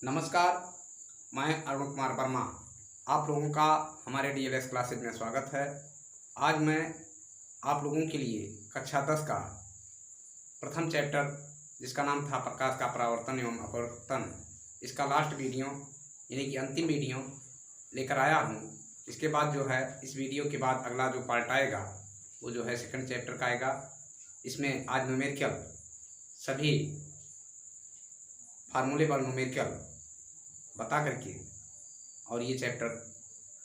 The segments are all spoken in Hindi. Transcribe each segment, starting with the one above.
नमस्कार, मैं अरुण कुमार वर्मा। आप लोगों का हमारे डीएलएस क्लासेज में स्वागत है। आज मैं आप लोगों के लिए कक्षा 10 का प्रथम चैप्टर, जिसका नाम था प्रकाश का परावर्तन एवं अपवर्तन, इसका लास्ट वीडियो यानी कि अंतिम वीडियो लेकर आया हूँ। इसके बाद जो है, इस वीडियो के बाद अगला जो पार्ट आएगा वो जो है सेकंड चैप्टर का आएगा। इसमें आज न्यूमेरिकल सभी फार्मूले पर न्यूमेरिकल बता करके और ये चैप्टर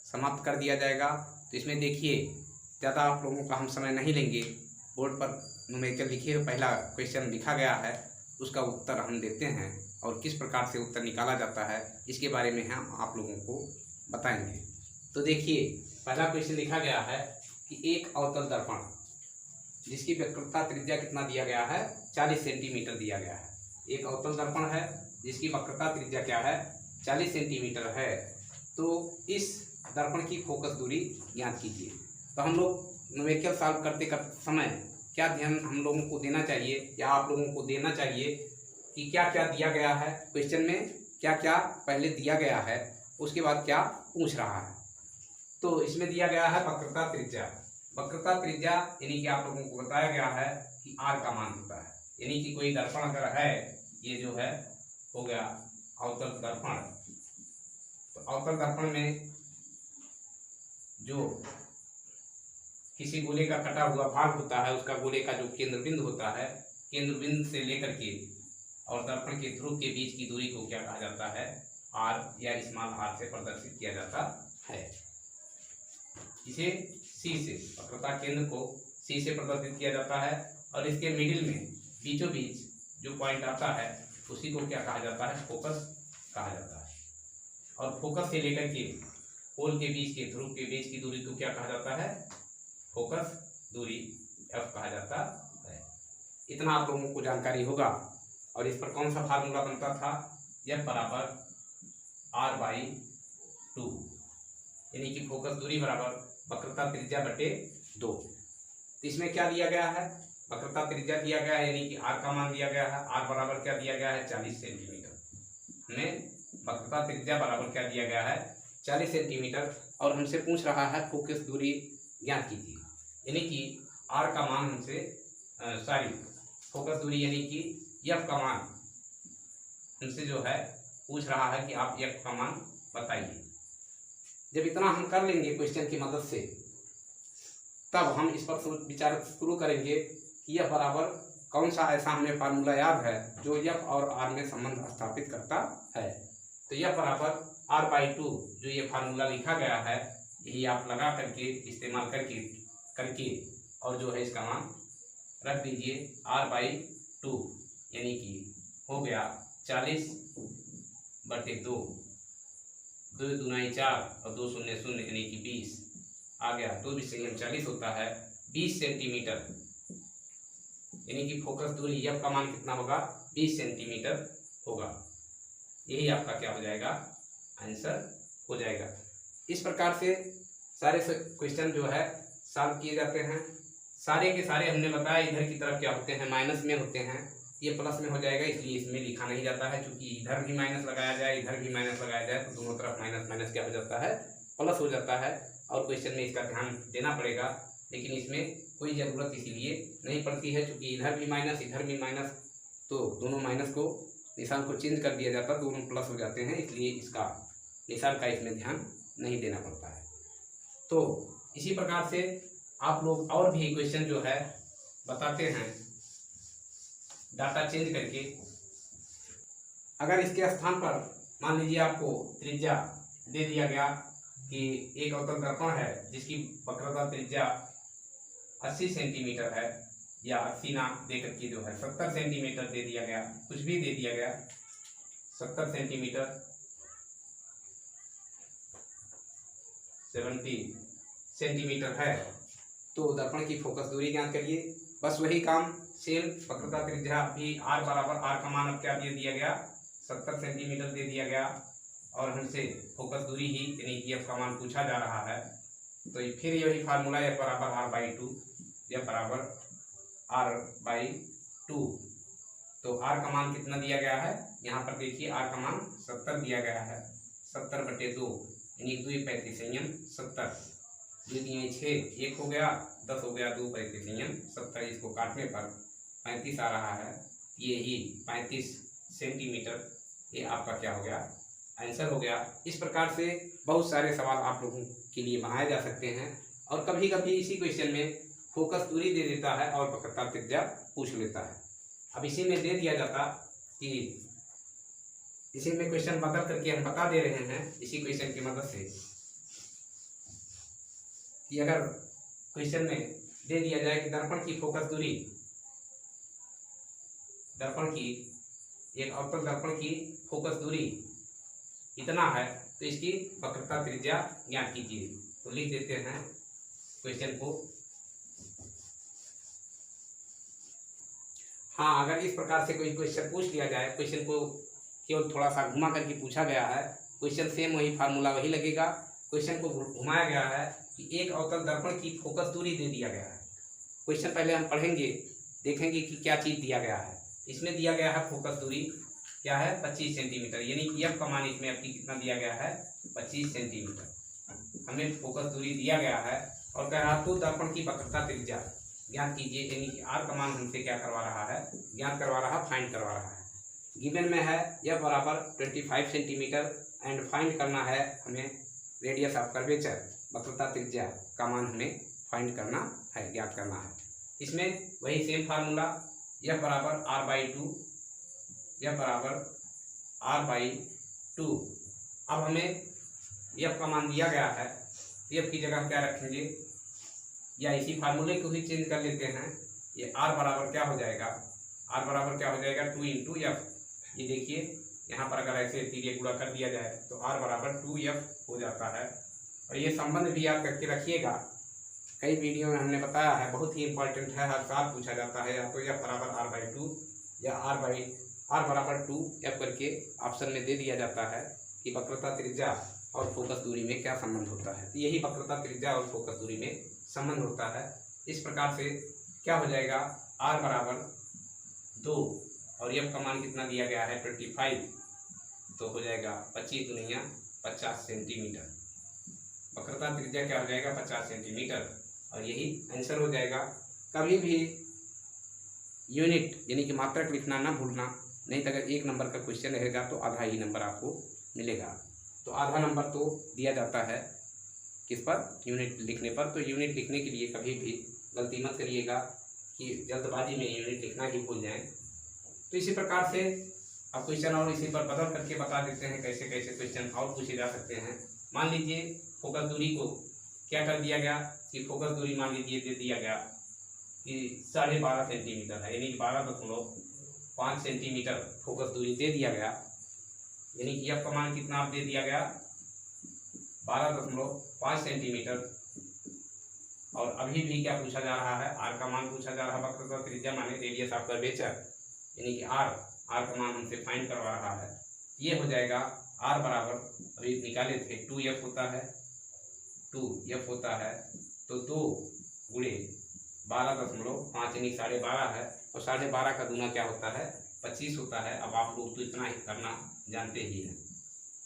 समाप्त कर दिया जाएगा। तो इसमें देखिए, ज़्यादा आप लोगों का हम समय नहीं लेंगे। बोर्ड पर न्यूमेरिकल लिखे हुए पहला क्वेश्चन लिखा गया है, उसका उत्तर हम देते हैं और किस प्रकार से उत्तर निकाला जाता है इसके बारे में हम आप लोगों को बताएंगे। तो देखिए, पहला क्वेश्चन लिखा गया है कि एक अवतल दर्पण जिसकी वक्रता त्रिज्या कितना दिया गया है, 40 सेंटीमीटर दिया गया है। एक अवतल दर्पण है जिसकी वक्रता त्रिज्या क्या है, 40 सेंटीमीटर है। तो इस दर्पण की फोकस दूरी ज्ञात कीजिए। तो हम लोग न्यूमेरिकल सॉल्व करते समय क्या ध्यान हम लोगों को देना चाहिए या आप लोगों को देना चाहिए कि क्या क्या दिया गया है क्वेश्चन में, क्या क्या पहले दिया गया है, उसके बाद क्या पूछ रहा है। तो इसमें दिया गया है वक्रता त्रिज्या। वक्रता त्रिज्या यानी कि आप लोगों को बताया गया है कि आर का मान होता है, यानी कि कोई दर्पण अगर है, ये जो है हो गया अवतल दर्पण। तो अवतल दर्पण में जो किसी गोले का कटा हुआ भाग होता है, उसका गोले का जो केंद्र बिंदु होता है, केंद्र बिंदु से लेकर के और दर्पण के ध्रुव के बीच की दूरी को क्या कहा जाता है, आर या स्मॉल आर से प्रदर्शित किया जाता है। इसे सी से, वक्रता केंद्र को सी से प्रदर्शित किया जाता है और इसके मिडिल में बीचों बीच जो पॉइंट आता है उसी को क्या कहा जाता है, फोकस कहा जाता है। और फोकस से लेकर के पोल के बीच के, ध्रुव के बीच की दूरी को क्या कहा जाता है, फोकस दूरी एफ कहा जाता है। इतना आप लोगों को जानकारी होगा। और इस पर कौन सा फार्मूला बनता था, एफ बराबर आर बाई 2, यानी कि फोकस दूरी बराबर वक्रता त्रिज्या बटे 2। तो इसमें क्या दिया गया है, वक्रता त्रिज्या दिया गया है, यानी कि आर का मान दिया गया है। आर बराबर क्या दिया गया है, 40 सेंटीमीटर। हमें वक्रता त्रिज्या बराबर क्या दिया गया है, 40 सेंटीमीटर। और हमसे पूछ रहा है फोकस दूरी ज्ञात कीजिए, यानी कि आर का मान हमसे फोकस दूरी यानी कि एफ का मान हमसे जो है पूछ रहा है कि आप एफ का मान बताइए। जब इतना हम कर लेंगे क्वेश्चन की मदद से, तब हम इस पर विचार शुरू करेंगे कि एफ बराबर कौन सा ऐसा हमें फार्मूला याद है जो एफ और आर में संबंध स्थापित करता है। तो एफ बराबर आर बाई 2, जो ये फार्मूला लिखा गया है, यही आप लगा करके इस्तेमाल करके और जो है इसका मान रख दीजिए आर बाई 2, यानी कि हो गया 40 बटे 2, 2 दूनी 4 और 2 शून्य शून्य, यानी कि 20 आ गया। 2 विषय 40 होता है, 20 सेंटीमीटर, यानी कि फोकस दूरी एफ का मान कितना होगा, 20 सेंटीमीटर होगा। यही आपका क्या हो जाएगा, आंसर हो जाएगा। इस प्रकार से सारे क्वेश्चन जो है सॉल्व किए जाते हैं। सारे के सारे हमने बताया इधर की तरफ क्या होते हैं, माइनस में होते हैं। ये प्लस में हो जाएगा, इसलिए इसमें लिखा नहीं जाता है, क्योंकि इधर भी माइनस लगाया जाए, इधर भी माइनस लगाया जाए तो दोनों तरफ माइनस माइनस क्या हो जाता है, प्लस हो जाता है। और क्वेश्चन में इसका ध्यान देना पड़ेगा, लेकिन इसमें कोई ज़रूरत इसीलिए नहीं पड़ती है क्योंकि इधर भी माइनस इधर भी माइनस, तो दोनों माइनस को निशान को चेंज कर दिया जाता है, दोनों प्लस हो जाते हैं, इसलिए इसका निशान का इसमें ध्यान नहीं देना पड़ता है। तो इसी प्रकार से आप लोग और भी क्वेश्चन जो है बताते हैं डाटा चेंज करके। अगर इसके स्थान पर मान लीजिए आपको त्रिज्या दे दिया गया कि एक अवतल दर्पण है जिसकी वक्रता त्रिज्या 80 सेंटीमीटर है, या 80 ना दे करके जो है 70 सेंटीमीटर दे दिया गया, कुछ भी दे दिया गया, 70 सेंटीमीटर, 70 सेंटीमीटर है, तो दर्पण की फोकस दूरी ज्ञात करिए। बस वही काम सेम, वक्रता त्रिज्या भी आर बराबर, आर का मान अब क्या दे दिया गया, 70 सेंटीमीटर दे दिया गया, और हमसे फोकस दूरी ही यानी कि एफ का मान पूछा जा रहा है। तो फिर यही फार्मूला एफ बराबर आर बाई 2, एफ बराबर आर बाई 2, तो आर का मान कितना दिया गया है, यहाँ पर देखिए आर का मान 70 दिया गया है। 70/2 यानी 2 35 संयम 70, 2 दिए 6, 1 हो गया, 10 हो गया, 2 35 संयम 70। इसको काटने पर 35 आ रहा है। ये ही 35 सेंटीमीटर ये आपका क्या हो गया, आंसर हो गया। इस प्रकार से बहुत सारे सवाल आप लोगों के लिए बनाए जा सकते हैं। और कभी कभी इसी क्वेश्चन में फोकस दूरी दे देता है और वक्रता त्रिज्या पूछ लेता है। अब इसी में दे दिया जाता कि इसी में क्वेश्चन बदल करके हम बता दे रहे हैं इसी क्वेश्चन की मदद से कि अगर क्वेश्चन में दे दिया जाए कि दर्पण की फोकस दूरी, दर्पण की एक अवतल दर्पण की फोकस दूरी इतना है तो इसकी वक्रता त्रिज्या ज्ञात कीजिए। तो लिख देते हैं क्वेश्चन को। हाँ, अगर इस प्रकार से कोई क्वेश्चन पूछ लिया जाए, क्वेश्चन को केवल थोड़ा सा घुमा करके पूछा गया है, क्वेश्चन सेम वही फार्मूला वही लगेगा। क्वेश्चन को घुमाया गया है कि एक अवतल दर्पण की फोकस दूरी दे दिया गया है। क्वेश्चन पहले हम पढ़ेंगे, देखेंगे कि क्या चीज़ दिया गया है। इसमें दिया गया है फोकस दूरी क्या है, 25 सेंटीमीटर, यानी कि एफ का मान इसमें आपकी कितना दिया गया है, 25 सेंटीमीटर हमें फोकस दूरी दिया गया है। और कह रहा तो दर्पण की वक्रता त्रिज्या ज्ञात कीजिए, यानी कि आर का मान हमसे क्या करवा रहा है, ज्ञात करवा रहा, फाइंड करवा रहा है। गिवन में है यह बराबर 25 सेंटीमीटर एंड फाइंड करना है हमें रेडियस ऑफ कर्वेचर, वक्रता त्रिज्या का मान हमें फाइंड करना है, ज्ञात करना है। इसमें वही सेम फार्मूला, यह बराबर r/2, यह बराबर r/2। अब हमें एफ का मान दिया गया है, एफ की जगह क्या रखेंगे, या इसी फार्मूले को ही चेंज कर लेते हैं। ये r बराबर क्या हो जाएगा, r बराबर क्या हो जाएगा 2 × f। ये देखिए यहाँ पर अगर ऐसे तीरे गुणा कर दिया जाए तो r बराबर 2f हो जाता है। और ये संबंध भी याद करके रखिएगा, कई वीडियो में हमने बताया है, बहुत ही इंपॉर्टेंट है, हर साल पूछा जाता है। या तो f बराबर r/2 या r बराबर 2f करके ऑप्शन में दे दिया जाता है कि वक्रता त्रिज्या और फोकस दूरी में क्या संबंध होता है। तो यही वक्रता त्रिज्या और फोकस दूरी में संबंध होता है। इस प्रकार से क्या हो जाएगा, r बराबर 2 और f का मान कितना दिया गया है 25, तो हो जाएगा 25 × 50 सेंटीमीटर। वक्रता त्रिज्या क्या हो जाएगा 50 सेंटीमीटर और यही आंसर हो जाएगा। कभी भी यूनिट यानी कि मात्रक लिखना ना भूलना, नहीं तो अगर 1 नंबर का क्वेश्चन रहेगा तो आधा ही नंबर आपको मिलेगा। तो आधा नंबर तो दिया जाता है किस पर, यूनिट लिखने पर। तो यूनिट लिखने के लिए कभी भी गलती मत करिएगा कि जल्दबाजी में यूनिट लिखना ही भूल जाएं। तो इसी प्रकार से अब क्वेश्चन और इसी पर बदल करके बता देते हैं कैसे कैसे क्वेश्चन और पूछे जा सकते हैं। मान लीजिए फोकस दूरी को क्या कर दिया गया कि फोकस दूरी मान लीजिए दे दिया गया कि 12.5 सेंटीमीटर है, यानी कि 12.5 सेंटीमीटर फोकस दूरी दे दिया गया, यानी कि एफ का मान कितना आप दे दिया गया 12.5 सेंटीमीटर। और अभी भी क्या पूछा जा रहा है, आर का मान पूछा जा रहा है, वक्रता त्रिज्या माने रेडियस ऑफ कर्वेचर, यानी कि आर का मान हमसे फाइंड करवा रहा है। ये हो जाएगा आर बराबर अभी निकाले थे 2f होता है, 2f होता है, तो 2 × 12.5 यानी 12.5 है, और 12.5 का दूना क्या होता है 25 होता है। अब आप लोग तो इतना ही करना जानते ही हैं,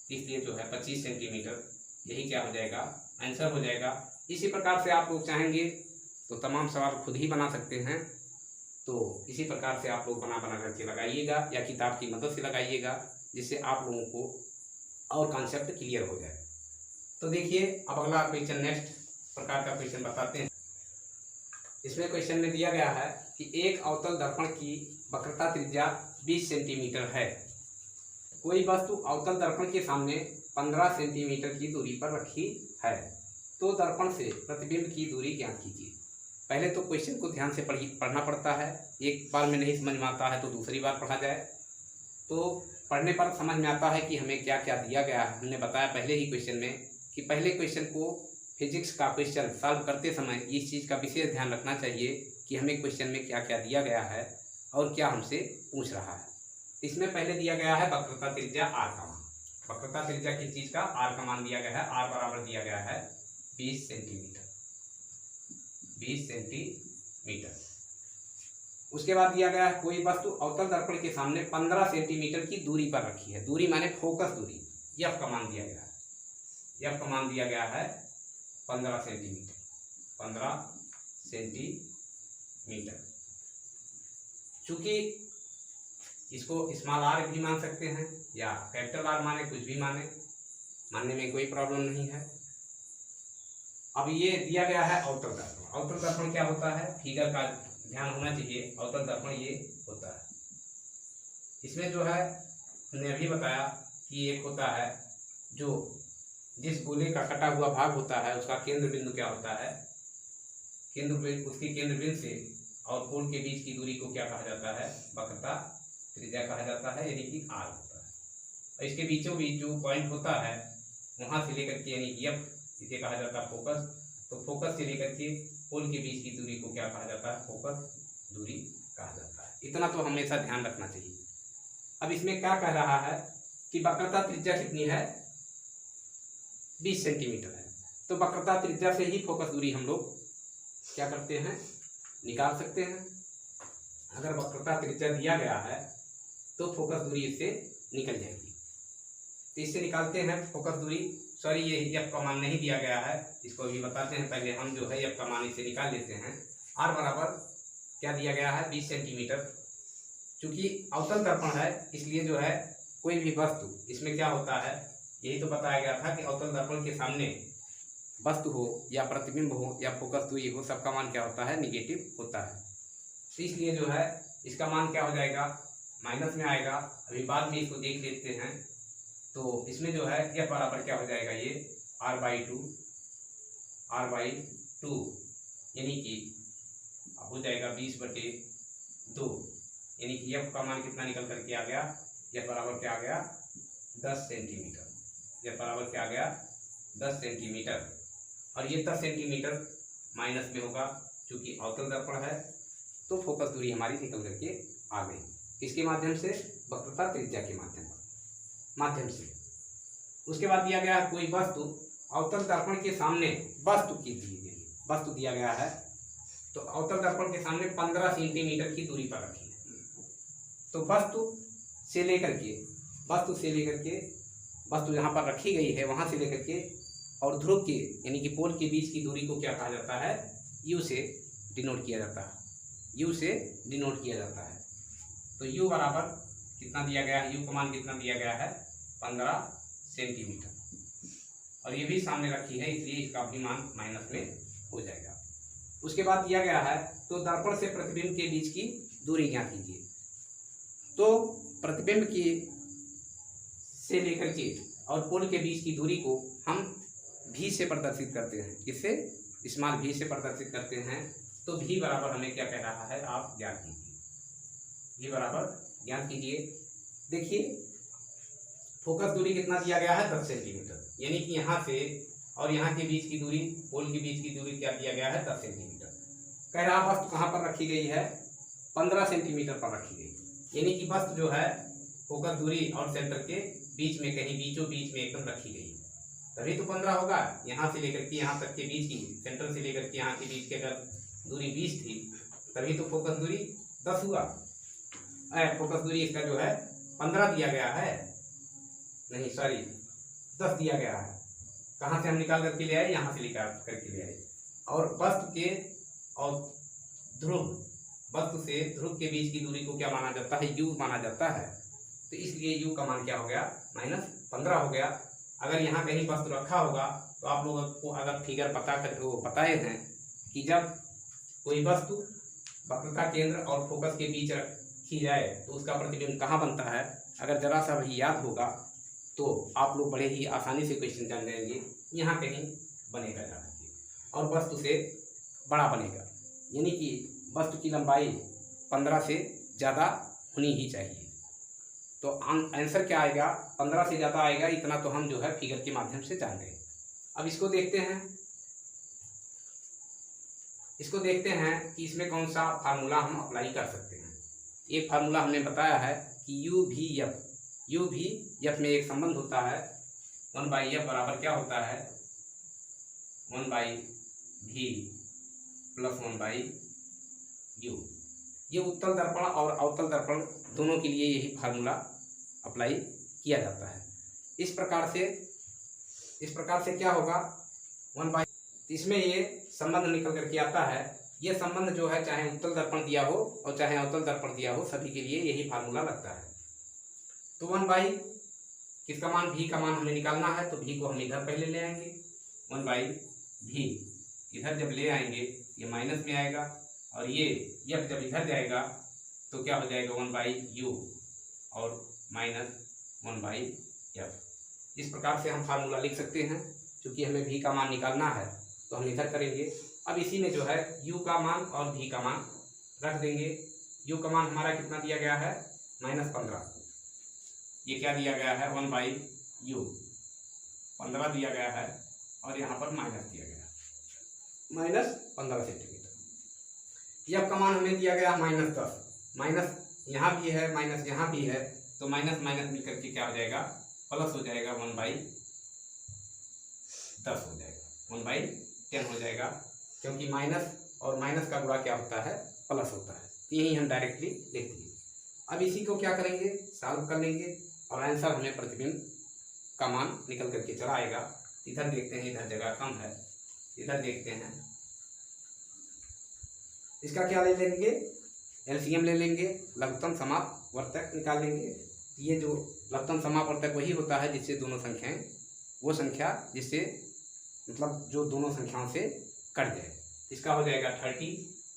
इसलिए जो है 25 सेंटीमीटर यही क्या हो जाएगा, आंसर हो जाएगा। इसी प्रकार से आप लोग चाहेंगे तो तमाम सवाल खुद ही बना सकते हैं। तो इसी प्रकार से आप लोग बना करके लगाइएगा या किताब की मदद से लगाइएगा, जिससे आप लोगों को और कॉन्सेप्ट क्लियर हो जाए। तो देखिए अब अगला क्वेश्चन नेक्स्ट प्रकार का क्वेश्चन बताते हैं। इसमें क्वेश्चन में दिया गया है कि एक अवतल दर्पण की वक्रता त्रिज्या 20 सेंटीमीटर है। कोई वस्तु अवतल दर्पण के सामने 15 सेंटीमीटर की दूरी पर रखी है, तो दर्पण से प्रतिबिंब की दूरी ज्ञात कीजिए। पहले तो क्वेश्चन को ध्यान से पढ़ना पड़ता है, एक बार में नहीं समझ में आता है तो दूसरी बार पढ़ा जाए तो पढ़ने पर समझ में आता है कि हमें क्या क्या दिया गया है। हमने बताया पहले ही क्वेश्चन में कि पहले क्वेश्चन को फिजिक्स का क्वेश्चन सॉल्व करते समय इस चीज़ का विशेष ध्यान रखना चाहिए कि हमें क्वेश्चन में क्या क्या दिया गया है और क्या हमसे पूछ रहा है। इसमें पहले दिया गया है वक्रता त्रिज्या आर का मान। वक्रता त्रिज्या किस चीज़ का, आर का मान दिया गया है, आर बराबर दिया गया है 20 सेंटीमीटर। उसके बाद दिया गया है कोई वस्तु अवतल दर्पण के सामने 15 सेंटीमीटर की दूरी पर रखी है। दूरी माने फोकस दूरी, एफ का मान दिया गया है। एफ का मान दिया गया है 15 सेंटीमीटर, 15 सेंटीमीटर। चूंकि इसको स्मॉल आर भी मान सकते हैं या कैपिटल आर माने, कुछ भी माने, मानने में कोई प्रॉब्लम नहीं है। अब ये दिया गया है अवतल दर्पण। अवतल दर्पण क्या होता है, फिगर का ध्यान होना चाहिए। अवतल दर्पण ये होता है, इसमें जो है हमने अभी बताया कि एक होता है जो जिस गोले का कटा हुआ भाग होता है उसका केंद्र बिंदु क्या होता है, उसके केंद्र बिंदु से और पोल के बीच की दूरी को क्या कहा जाता है, वक्रता त्रिज्या कहा जाता है, यानी कि आर होता है। और इसके बीचों बीच जो पॉइंट होता है वहां से लेकर के यानी एफ, इसे कहा जाता है फोकस। तो फोकस से लेकर के पोल के बीच की दूरी को क्या कहा जाता है, फोकस दूरी कहा जाता है। इतना तो हमेशा ध्यान रखना चाहिए। अब इसमें क्या कह रहा है कि वक्रता त्रिज्या कितनी है, 20 सेंटीमीटर है। तो वक्रता त्रिज्या से ही फोकस दूरी हम लोग क्या करते हैं, निकाल सकते हैं। अगर वक्रता त्रिज्या दिया गया है तो फोकस दूरी इससे निकल जाएगी। तो इससे निकालते हैं फोकस दूरी। सॉरी, ये एफ का मान नहीं दिया गया है, इसको भी बताते हैं। पहले हम जो है एफ का मान इससे निकाल लेते हैं। आर बराबर क्या दिया गया है, 20 सेंटीमीटर। चूंकि अवतल दर्पण है इसलिए जो है कोई भी वस्तु इसमें क्या होता है, यही तो बताया गया था कि अवतल दर्पण के सामने वस्तु हो या प्रतिबिंब हो या फोकस दूरी हो, सबका मान क्या होता है, निगेटिव होता है। तो इसलिए जो है इसका मान क्या हो जाएगा, माइनस में आएगा। अभी बाद में इसको देख लेते हैं। तो इसमें जो है यह बराबर क्या हो जाएगा, ये r/2 यानी कि हो जाएगा 20/2, यानी कि एफ का मान कितना निकल करके आ गया, यह बराबर क्या आ गया, 10 सेंटीमीटर। यह बराबर क्या आ गया, 10 सेंटीमीटर। और ये 10 सेंटीमीटर माइनस में होगा क्योंकि अवतल दर्पण है। तो फोकस दूरी हमारी निकल करके आ गई। किसके माध्यम से, वक्रता त्रिज्या के माध्यम से। उसके बाद दिया गया है कोई वस्तु अवतल दर्पण के सामने, वस्तु की दी गई वस्तु दिया गया है तो अवतल दर्पण के सामने 15 सेंटीमीटर की दूरी पर रखी है। तो वस्तु से लेकर के वस्तु जहाँ पर रखी गई है वहां से लेकर के और ध्रुव के यानी कि पोल के बीच की दूरी को क्या कहा जाता है, यू से डिनोट किया जाता है। तो यू बराबर कितना दिया गया है, यू का मान कितना दिया गया है, 15 सेंटीमीटर। और ये भी सामने रखी है इसलिए इसका भी मान माइनस में हो जाएगा। उसके बाद दिया गया है तो दर्पण से प्रतिबिंब के बीच की दूरी ज्ञात कीजिए। तो प्रतिबिंब की से लेकर के और पोल के बीच की दूरी को हम भी से प्रदर्शित करते हैं। किससे, स्मॉल भी से प्रदर्शित करते हैं। तो भी बराबर हमें क्या कह रहा है, आप ज्ञात कीजिए। भी बराबर ज्ञात कीजिए। देखिए फोकस दूरी कितना दिया गया है, 10 सेंटीमीटर, यानी कि यहाँ से और यहाँ के बीच की दूरी, पोल के बीच की दूरी क्या दिया गया है, 10 सेंटीमीटर। कह रहा वस्तु कहाँ पर रखी गई है, 15 सेंटीमीटर पर रखी गई, यानी कि वस्तु जो है फोकस दूरी और सेंटर के बीच में, कहीं बीचों बीच में एकदम रखी गई, तभी तो 15 होगा। यहाँ से लेकर के यहाँ तक के बीच की, सेंटर से लेकर के यहाँ के बीच की अगर दूरी 20 थी तभी तो फोकस दूरी 10 हुआ। फोकस दूरी इसका जो है 15 दिया गया है, नहीं सॉरी 10 दिया गया है। कहाँ से हम निकाल करके ले आए, यहाँ से निकाल करके ले आए। और वस्तु के और वस्तु से ध्रुव के बीच की दूरी को क्या माना जाता है, यू माना जाता है। तो इसलिए यू का मान क्या हो गया, -15 हो गया। अगर यहाँ कहीं वस्तु रखा होगा तो आप लोगों को अगर फिगर बताए हैं कि जब कोई वस्तु वक्रता केंद्र और फोकस के बीच रखी जाए तो उसका प्रतिबिंब कहाँ बनता है, अगर जरा सा भी याद होगा तो आप लोग बड़े ही आसानी से क्वेश्चन जान जाएंगे। यहाँ कहीं बनेगा ज़्यादा और वस्तु से बड़ा बनेगा, यानी कि वस्तु की लंबाई 15 से ज़्यादा होनी ही चाहिए। तो आंसर क्या आएगा, 15 से ज़्यादा आएगा। इतना तो हम जो है फिगर के माध्यम से जान गए। अब इसको देखते हैं कि इसमें कौन सा फार्मूला हम अप्लाई कर सकते हैं। एक फार्मूला हमने बताया है कि यू भी एफ में एक संबंध होता है, 1/f बराबर क्या होता है, 1/v + 1/u। ये उत्तल दर्पण और अवतल दर्पण दोनों के लिए यही फार्मूला अप्लाई किया जाता है। इस प्रकार से क्या होगा 1/, इसमें ये संबंध निकल करके आता है। ये संबंध जो है चाहे उत्तल दर्पण दिया हो और चाहे अवतल दर्पण दिया हो, सभी के लिए यही फार्मूला लगता है। तो 1/, किसका मान, भी का मान हमें निकालना है, तो भी को हम इधर पहले ले आएंगे। 1/भी इधर जब ले आएंगे ये माइनस में आएगा, और ये यह जब इधर जाएगा तो क्या हो जाएगा 1/u और माइनस 1/f। इस प्रकार से हम फार्मूला लिख सकते हैं। क्योंकि हमें भी का मान निकालना है तो हम इधर करेंगे। अब इसी में जो है u का मान और भी का मान रख देंगे। u का मान हमारा कितना दिया गया है, -15। ये क्या दिया गया है 1/u 15 दिया गया है, और यहाँ पर माइनस दिया गया है -15 सेंटीमीटर। f का मान हमें दिया गया -10, माइनस यहाँ भी है माइनस यहाँ भी है, तो माइनस माइनस मिलकर के क्या हो जाएगा, प्लस हो जाएगा 1/10 हो जाएगा, 1/10 हो जाएगा। क्योंकि माइनस और माइनस का गुणा क्या होता है, प्लस होता है। तो यही हम डायरेक्टली लिख दिए। अब इसी को क्या करेंगे, सॉल्व कर लेंगे और आंसर हमें प्रतिबिंब का मान निकल करके चला आएगा। इधर देखते हैं, इधर जगह कम है, इधर देखते हैं। इसका क्या ले लेंगे, एलसीएम ले लेंगे, लघुत्तम समापवर्तक निकाल लेंगे। ये जो लघुत्तम समापवर्तक वही होता है जिससे दोनों संख्याएं, वो संख्या जिससे मतलब जो दोनों संख्याओं से कट जाए। इसका हो जाएगा 30,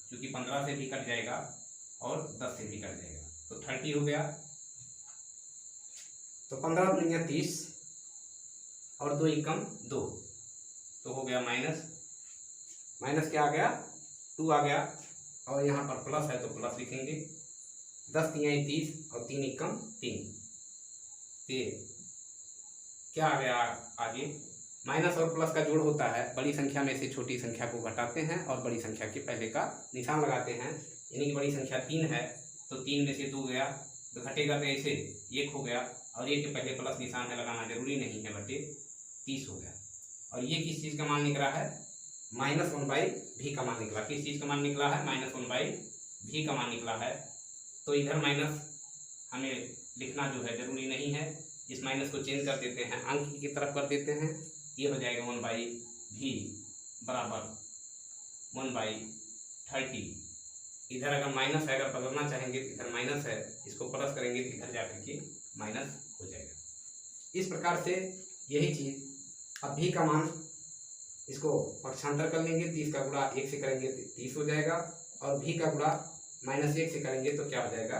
क्योंकि 15 से भी कट जाएगा और 10 से भी कट जाएगा, तो 30 हो गया। तो 15 दूनी 30 और 2 एकम 2, तो हो गया माइनस क्या आ गया, 2 आ गया, और यहाँ पर प्लस है तो प्लस लिखेंगे। 10 तिहाई 30 और 3 एकम 3, क्या आ गया आगे, माइनस और प्लस का जोड़ होता है। बड़ी संख्या में से छोटी संख्या को घटाते हैं और बड़ी संख्या के पहले का निशान लगाते हैं। यानी कि बड़ी संख्या 3 है तो 3 में से 2 गया तो घटेगा, तो ऐसे 1 हो गया, और 1 के पहले प्लस निशान है, लगाना जरूरी नहीं है, बटे 30 हो गया। और ये किस चीज़ का मान निकला है, -1/भी का मान निकला। किस चीज़ का मान निकला है, -1/भी का मान निकला है। तो इधर माइनस हमें लिखना जो है जरूरी नहीं है, इस माइनस को चेंज कर देते हैं, अंक की तरफ कर देते हैं। ये हो जाएगा 1/भी बराबर 1/30। इधर अगर माइनस है, अगर बदलना चाहेंगे तो इधर माइनस है, इसको प्लस करेंगे तो इधर जाकर के माइनस हो जाएगा। इस प्रकार से यही चीज़। अब भी का मान, इसको पक्षांतर कर लेंगे, 30 का गुणा 1 से करेंगे तो 30 हो जाएगा, और भी का गुणा -1 से करेंगे तो क्या हो जाएगा,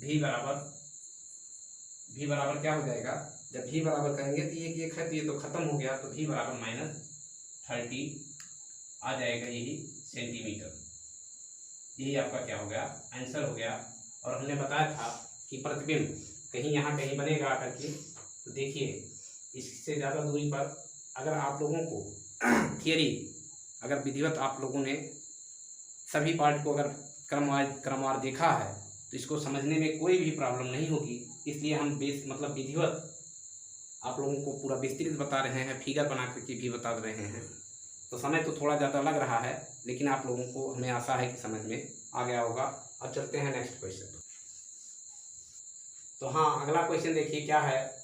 भी बराबर क्या हो जाएगा, जब भी बराबर करेंगे तो ये एक है तो ये तो खत्म हो गया, तो भी बराबर -30 आ जाएगा, यही सेंटीमीटर। यही आपका क्या हो गया, आंसर हो गया। और हमने बताया था कि प्रतिबिंब कहीं यहाँ कहीं बनेगा आकर के, तो देखिए इससे ज़्यादा दूरी पर अगर आप लोगों को थियरी, अगर विधिवत आप लोगों ने सभी पार्ट को अगर क्रमवार देखा है तो इसको समझने में कोई भी प्रॉब्लम नहीं होगी। इसलिए हम मतलब विधिवत आप लोगों को पूरा विस्तृत बता रहे हैं, फिगर बना करके भी बता रहे हैं। तो समय तो थोड़ा ज़्यादा लग रहा है, लेकिन आप लोगों को हमें आशा है कि समझ में आ गया होगा। अब चलते हैं नेक्स्ट क्वेश्चन। तो हाँ, अगला क्वेश्चन देखिए क्या है,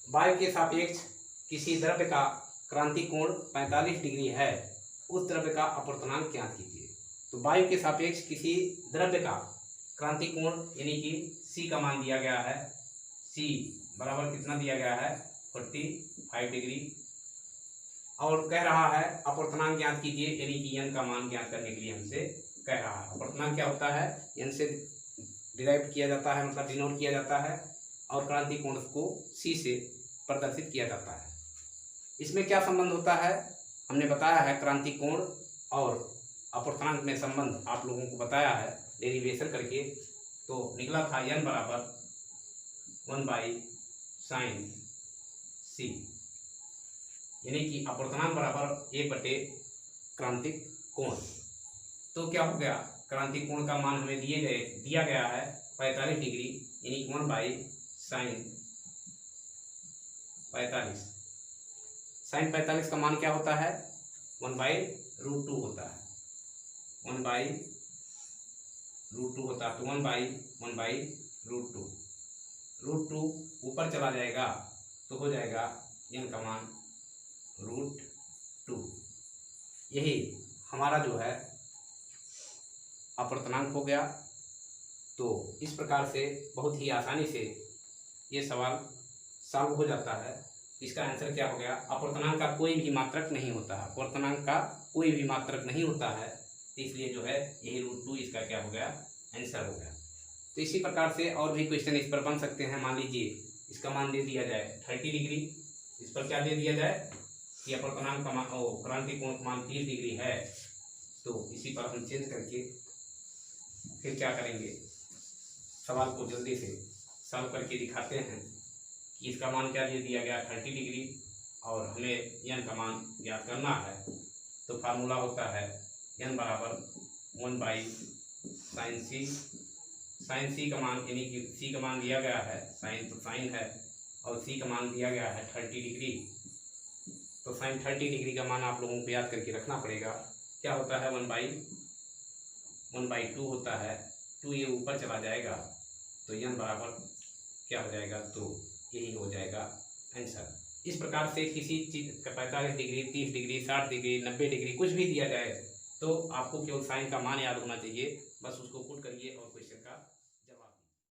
वायु के सापेक्ष किसी द्रव्य का क्रांति कोण 45 डिग्री है, उस द्रव्य का अपवर्तनांक ज्ञात कीजिए। तो वायु के सापेक्ष किसी द्रव्य का क्रांति कोण यानी कि C का मान दिया गया है, C बराबर कितना दिया गया है, 45 डिग्री, और कह रहा है अपवर्तनांक ज्ञात कीजिए, यानी कि n का मान ज्ञात करने के लिए हमसे कह रहा है। अपवर्तनांक क्या होता है, n से डिराइव किया जाता है, मतलब डिनोट किया जाता है, और क्रांति कोण को C से प्रदर्शित किया जाता है। इसमें क्या संबंध होता है, हमने बताया है क्रांति कोण और अपवर्तनांक में संबंध आप लोगों को बताया है डेरिवेशन करके। तो निकला था n बराबर 1/sin C, यानी कि अपवर्तनांक बराबर 1/क्रांतिक कोण। तो क्या हो गया, क्रांतिक कोण का मान हमें दिया गया है 45 डिग्री, यानी 1/sin 45। sin 45 का मान क्या होता है, 1/√2 होता है। 1/√2 होता है, तो 1/√2। √2 ऊपर चला जाएगा तो हो जाएगा n का मान √2। यही हमारा जो है अपूर्णांक हो गया। तो इस प्रकार से बहुत ही आसानी से ये सवाल सॉल्व हो जाता है। इसका आंसर क्या हो गया? अपूर्णांक का कोई भी मात्रक नहीं होता है, अपूर्णांक का कोई भी मात्रक नहीं होता है, इसलिए जो है यही √2 इसका क्या हो गया? आंसर हो गया। तो इसी प्रकार से और भी क्वेश्चन इस पर बन सकते हैं। मान लीजिए इसका मान दे दिया जाए 30 डिग्री, इस पर क्या दे दिया जाए कि अपूर्णांक का मान क्रांति कोण का मान 30 डिग्री है। तो इसी पर हम चेंज करके फिर क्या करेंगे, सवाल को जल्दी से सॉल्व करके दिखाते हैं कि इसका मान क्या दे दिया गया 30 डिग्री और हमें n का मान ज्ञात करना है। तो फार्मूला होता है n बराबर 1/sin c का मान, यानी कि c का मान दिया गया है, साइन तो साइन है और c का मान दिया गया है 30 डिग्री। तो साइन 30 डिग्री का मान आप लोगों को याद करके रखना पड़ेगा। क्या होता है 1/2 होता है, 2 ये ऊपर चला जाएगा तो n बराबर क्या हो जाएगा? तो यही हो जाएगा आंसर। इस प्रकार से किसी चीज़ का 45 डिग्री, 30 डिग्री, 60 डिग्री, 90 डिग्री कुछ भी दिया जाए तो आपको केवल साइन का मान याद होना चाहिए, बस उसको पुट करिए और क्वेश्चन